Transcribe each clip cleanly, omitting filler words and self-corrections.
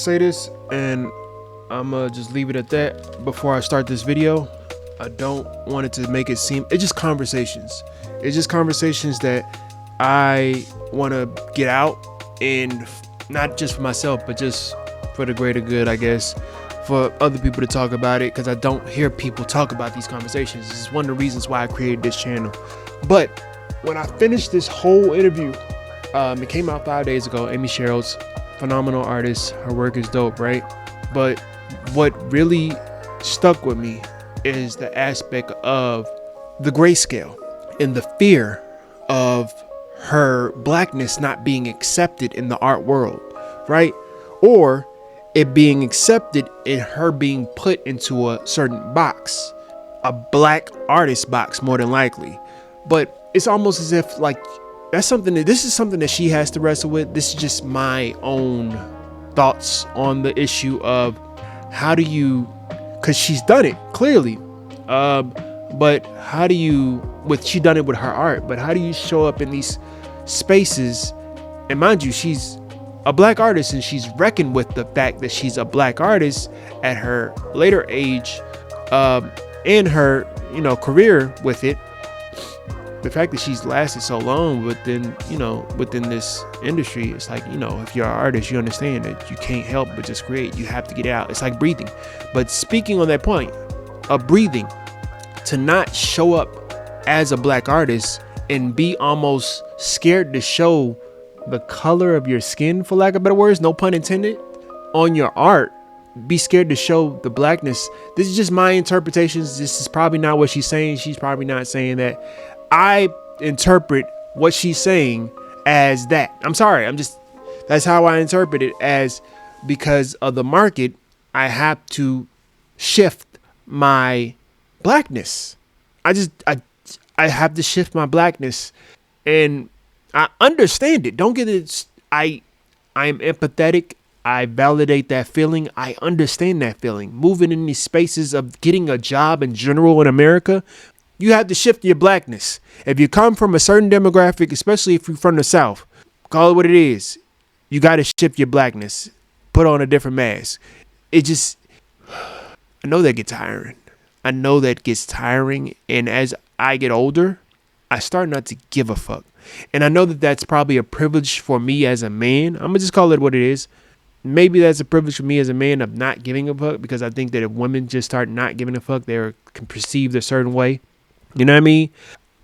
say this, and I'm gonna just leave it at that before I start this video. I don't want it to make it seem, it's just conversations. It's just conversations that I want to get out, and not just for myself, but just for the greater good, I guess, for other people to talk about it, because I don't hear people talk about these conversations. This is one of the reasons why I created this channel. But when I finished this whole interview, it came out 5 days ago. Amy Sherald's phenomenal artist. Her work is dope, right? But what really stuck with me is the aspect of the grayscale and the fear of her blackness not being accepted in the art world, right? Or it being accepted in her being put into a certain box, a black artist box, more than likely. But it's almost as if like this is something that she has to wrestle with. This is just my own thoughts on the issue of how do you, because she's done it clearly, but how do you, she done it with her art, but how do you show up in these spaces? And mind you, she's a black artist, and she's reckoned with the fact that she's a black artist at her later age, in her career with it. The fact that she's lasted so long within this industry, it's like, if you're an artist, you understand that you can't help but just create. You have to get out. It's like breathing. But speaking on that point of breathing, to not show up as a black artist and be almost scared to show the color of your skin, for lack of better words, no pun intended, on your art, be scared to show the blackness. This is just my interpretations. This is probably not what she's saying. She's probably not saying that. I interpret what she's saying as that. I'm sorry. That's how I interpret it, as because of the market, I have to shift my blackness. I have to shift my blackness, and I understand it. Don't get it. I am empathetic. I validate that feeling. I understand that feeling. Moving in these spaces of getting a job in general in America, you have to shift your blackness. If you come from a certain demographic, especially if you're from the South, call it what it is. You got to shift your blackness. Put on a different mask. I know that gets tiring. And as I get older, I start not to give a fuck. And I know that that's probably a privilege for me as a man. I'm going to just call it what it is. Maybe that's a privilege for me as a man of not giving a fuck, because I think that if women just start not giving a fuck, they're perceived a certain way. You know what I mean?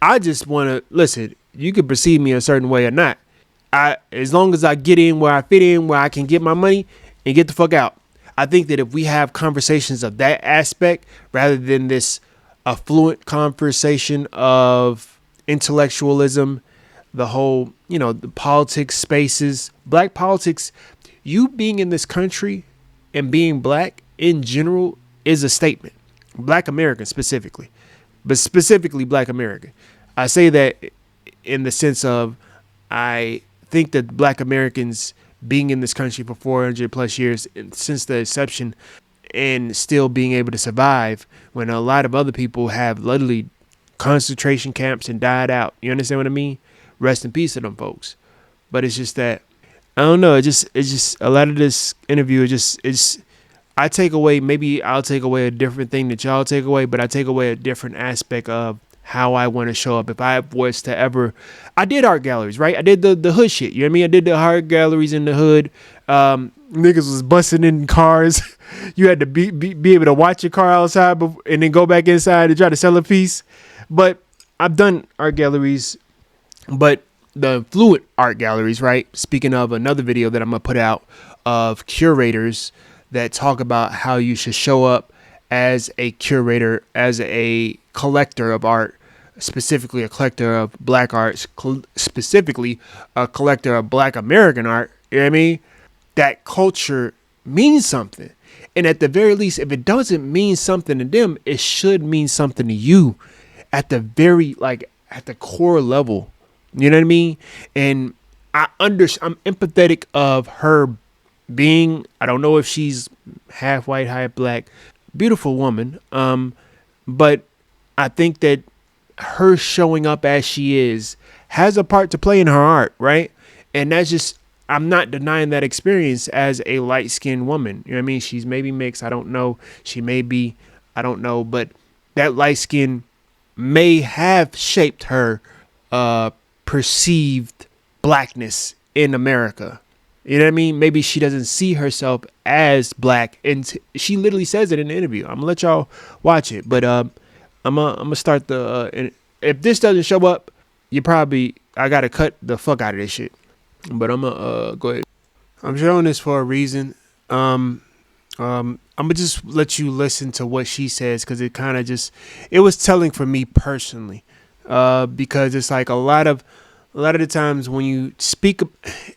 I just want to listen. You can perceive me a certain way or not. As long as I get in where I fit in, where I can get my money and get the fuck out. I think that if we have conversations of that aspect, rather than this affluent conversation of intellectualism, the whole, the politics spaces, black politics, you being in this country and being black in general is a statement. Black American specifically. But specifically Black American. I say that in the sense of, I think that Black Americans being in this country for 400 plus years since the inception, and still being able to survive when a lot of other people have literally concentration camps and died out. You understand what I mean? Rest in peace to them folks. But it's just that, I don't know. It's just a lot of this interview. I take away, maybe I'll take away a different thing that y'all take away, but I take away a different aspect of how I want to show up. If I was to ever, I did art galleries, right? I did the hood shit. You know what I mean? I did the art galleries in the hood. Niggas was busting in cars. You had to be able to watch your car outside and then go back inside and try to sell a piece. But I've done art galleries, but the fluid art galleries, right? Speaking of another video that I'm going to put out of curators that talk about how you should show up as a curator, as a collector of art, specifically a collector of black arts, specifically a collector of Black American art. You know what I mean? That culture means something. And at the very least, if it doesn't mean something to them, it should mean something to you at the very, at the core level. You know what I mean? And I'm empathetic of her being, I don't know if she's half white, half black, beautiful woman. But I think that her showing up as she is has a part to play in her art, right? And that's just, I'm not denying that experience as a light-skinned woman. You know what I mean? She's maybe mixed. I don't know. She may be. I don't know. But that light skin may have shaped her perceived blackness in America. You know what I mean? Maybe she doesn't see herself as black. And she literally says it in the interview. I'm going to let y'all watch it. But I'm gonna start the... if this doesn't show up, I got to cut the fuck out of this shit. But I'm gonna go ahead. I'm showing this for a reason. I'm gonna just let you listen to what she says, because it kind of it was telling for me personally. Because it's like a lot of the times when you speak,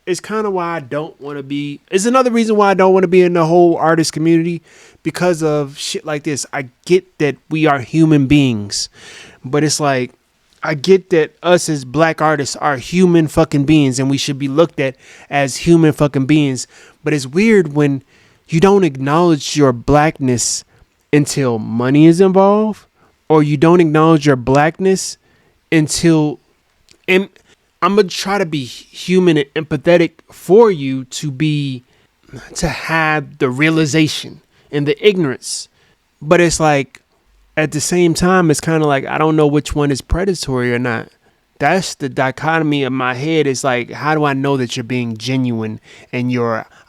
it's kind of why I don't want to be. It's another reason why I don't want to be in the whole artist community, because of shit like this. I get that we are human beings, but it's like, I get that us as black artists are human fucking beings and we should be looked at as human fucking beings. But it's weird when you don't acknowledge your blackness until money is involved, or you don't acknowledge your blackness until, and I'm going to try to be human and empathetic for you to have the realization and the ignorance. But it's like, at the same time, it's kind of like, I don't know which one is predatory or not. That's the dichotomy of my head. It's like, how do I know that you're being genuine and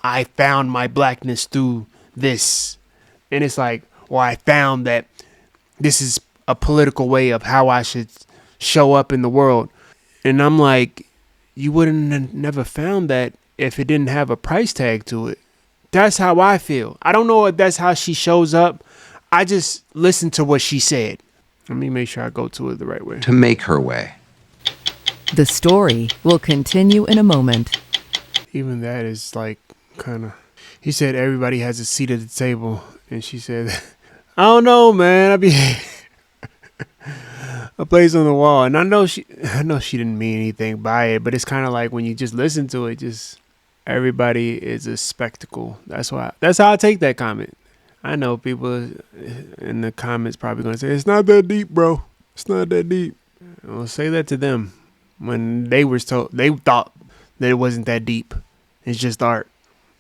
I found my blackness through this? And it's like, or I found that this is a political way of how I should show up in the world. And I'm like, you wouldn't have never found that if it didn't have a price tag to it. That's how I feel. I don't know if that's how she shows up. I just listened to what she said. Let me make sure I go to it the right way. To make her way. The story will continue in a moment. Even that is like kind of... He said everybody has a seat at the table. And she said, I don't know, man. I be... a place on the wall. And I know she didn't mean anything by it. But it's kind of like when you just listen to it, just everybody is a spectacle. That's how I take that comment. I know people in the comments probably going to say, it's not that deep, bro. It's not that deep. I'll say that to them when they thought that it wasn't that deep. It's just art.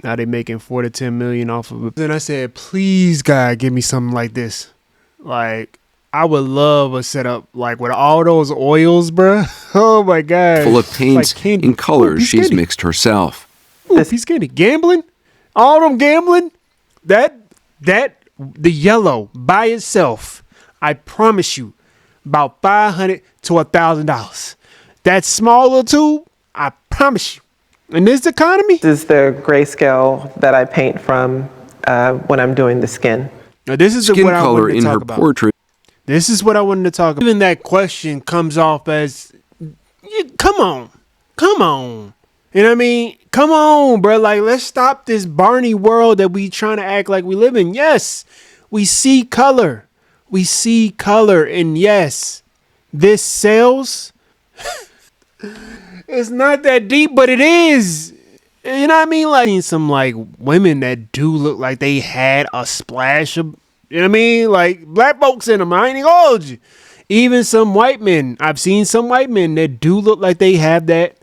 Now they making 4 to 10 million off of it. Then I said, please, God, give me something like this. Like, I would love a setup like with all those oils, bro. Oh my God. Full of paints like and colors she's mixed herself. Ooh, he's candy. Gambling? All them gambling? The yellow by itself, I promise you, about $500 to $1,000. That small little tube, I promise you. In this economy, this is the grayscale that I paint from when I'm doing the skin. Now this is skin what color I wanted to in talk her about. portrait. This is what I wanted to talk about. Even that question comes off as, come on. You know what I mean? Come on, bro. Like, let's stop this Barney world that we trying to act like we live in. Yes, we see color. And yes, this sells. It's not that deep, but it is. You know what I mean? Like, some like women that do look like they had a splash of, you know what I mean? Like black folks in them. I ain't even gonna hold you. Even some white men. I've seen some white men that do look like they have that.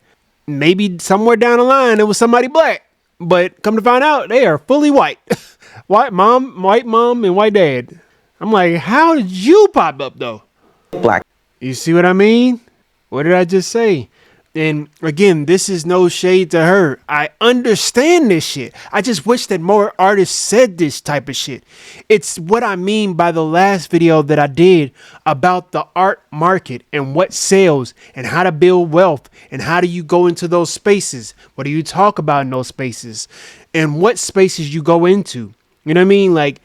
Maybe somewhere down the line it was somebody black, but come to find out they are fully white. White mom, and white dad. I'm like, how did you pop up though? Black. You see what I mean? What did I just say? And again, this is no shade to her. I understand this shit. I just wish that more artists said this type of shit. It's what I mean by the last video that I did about the art market and what sells and how to build wealth and how do you go into those spaces? What do you talk about in those spaces? And what spaces you go into? You know what I mean? Like,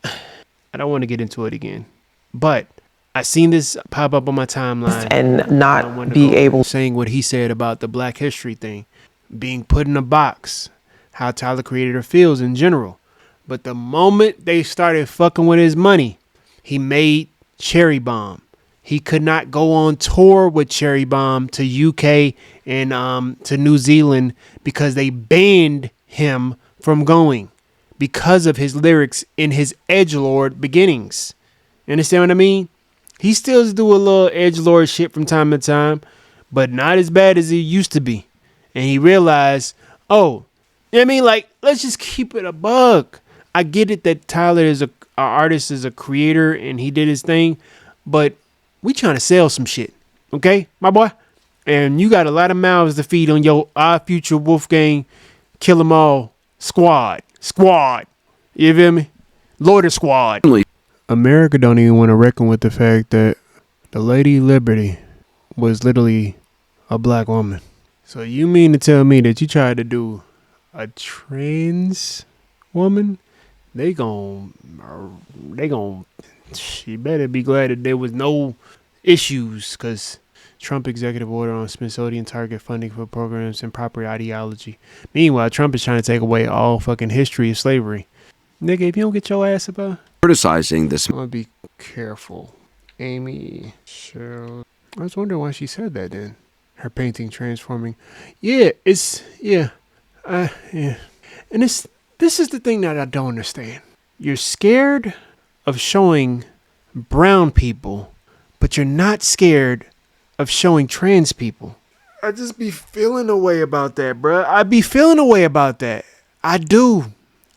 I don't want to get into it again, but I seen this pop up on my timeline and not be able saying what he said about the Black History thing, being put in a box, how Tyler Creator feels in general. But the moment they started fucking with his money, he made Cherry Bomb. He could not go on tour with Cherry Bomb to UK and to New Zealand because they banned him from going because of his lyrics in his edgelord beginnings. You understand what I mean? He still do a little edgelord shit from time to time, but not as bad as he used to be. And he realized, Oh, you know what I mean? Like, let's just keep it a buck. I get it that Tyler is a artist, is a creator, and he did his thing, but we trying to sell some shit, okay, my boy? And you got a lot of mouths to feed on your Our Future Wolfgang Kill 'Em All squad. You feel me? Loiter squad. America don't even want to reckon with the fact that the Lady Liberty was literally a black woman. So you mean to tell me that you tried to do a trans woman? They gon' she better be glad that there was no issues, because Trump executive order on Smithsonian target funding for programs and proper ideology. Meanwhile, Trump is trying to take away all fucking history of slavery. Nigga, if you don't get your ass about criticizing this. I'm gonna be careful. Amy Sherald. I was wondering why she said that then. Her painting transforming. Yeah. And this is the thing that I don't understand. You're scared of showing brown people, but you're not scared of showing trans people. I just be feeling a way about that, bruh. I be feeling a way about that. I do.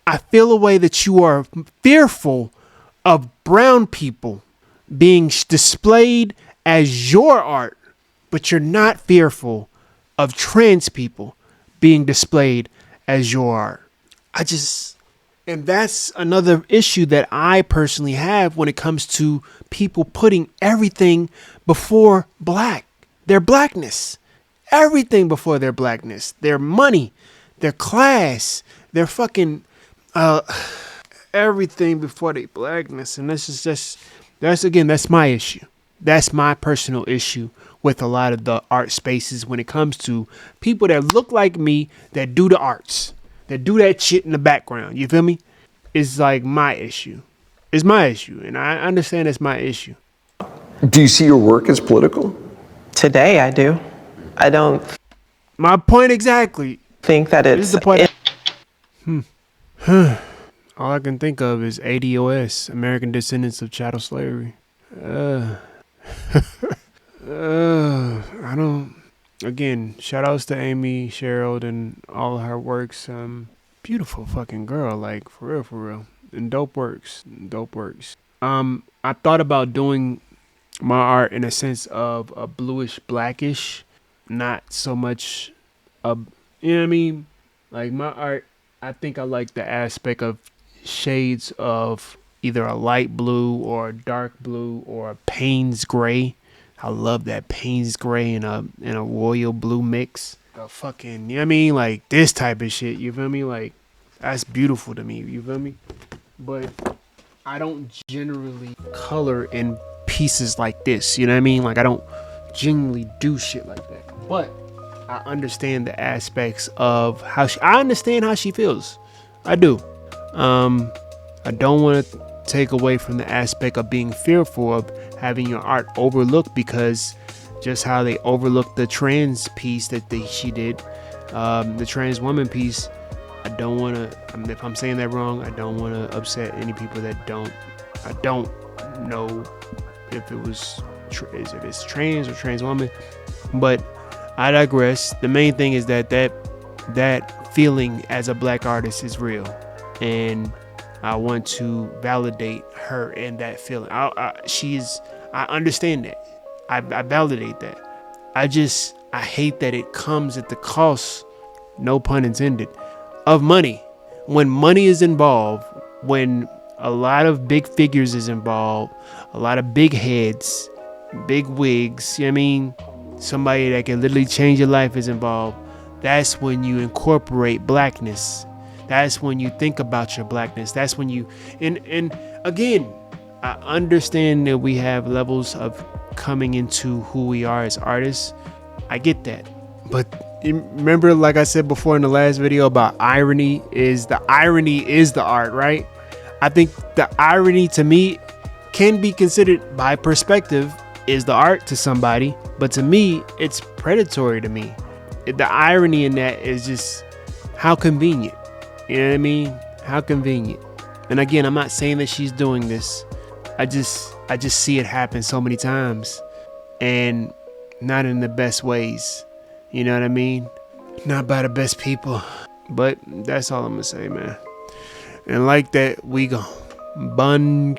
I feel a way that you are fearful of brown people being displayed as your art, but you're not fearful of trans people being displayed as your art. And that's another issue that I personally have when it comes to people putting everything before black, their blackness, everything before their blackness, their money, their class, their fucking, everything before their blackness. And that's my issue. That's my personal issue with a lot of the art spaces when it comes to people that look like me, that do the arts, that do that shit in the background. You feel me? It's like my issue. It's my issue. And I understand it's my issue. Do you see your work as political? Today I do. I don't My point exactly. think that This it's is the point. All I can think of is ADOS, American Descendants of Chattel Slavery. I don't. Again, shout outs to Amy Sherald and all of her works. Beautiful fucking girl, like for real. And dope works. I thought about doing my art in a sense of a bluish blackish, not so much you know what I mean? Like my art, I think I like the aspect of shades of either a light blue or a dark blue or a Payne's gray. I love that Payne's gray and a royal blue mix. A fucking, you know what I mean? Like this type of shit, you feel me? Like that's beautiful to me, you feel me? But I don't generally color in pieces like this, you know what I mean? Like I don't generally do shit like that. But I understand the aspects of how I understand how she feels. I do. I don't want to take away from the aspect of being fearful of having your art overlooked, because just how they overlooked the trans piece that she did, the trans woman piece. I don't want to, if I'm saying that wrong, I don't want to upset any people that I don't know if it was, if it's trans or trans woman, but I digress. The main thing is that feeling as a black artist is real, and I want to validate her in that feeling. I understand that. I validate that. I hate that it comes at the cost, no pun intended, of money. When money is involved, when a lot of big figures is involved, a lot of big heads, big wigs, you know what I mean? Somebody that can literally change your life is involved. That's when you incorporate blackness. That's when you think about your blackness. That's when you, and again, I understand that we have levels of coming into who we are as artists. I get that. But remember, like I said before in the last video about irony is the art, right? I think the irony to me can be considered by perspective is the art to somebody, but to me, it's predatory to me. The irony in that is just how convenient. You know what I mean? How convenient. And again, I'm not saying that she's doing this. I just see it happen so many times, and not in the best ways. You know what I mean? not by the best people. But that's all I'm gonna say, man. And like that, we go bun.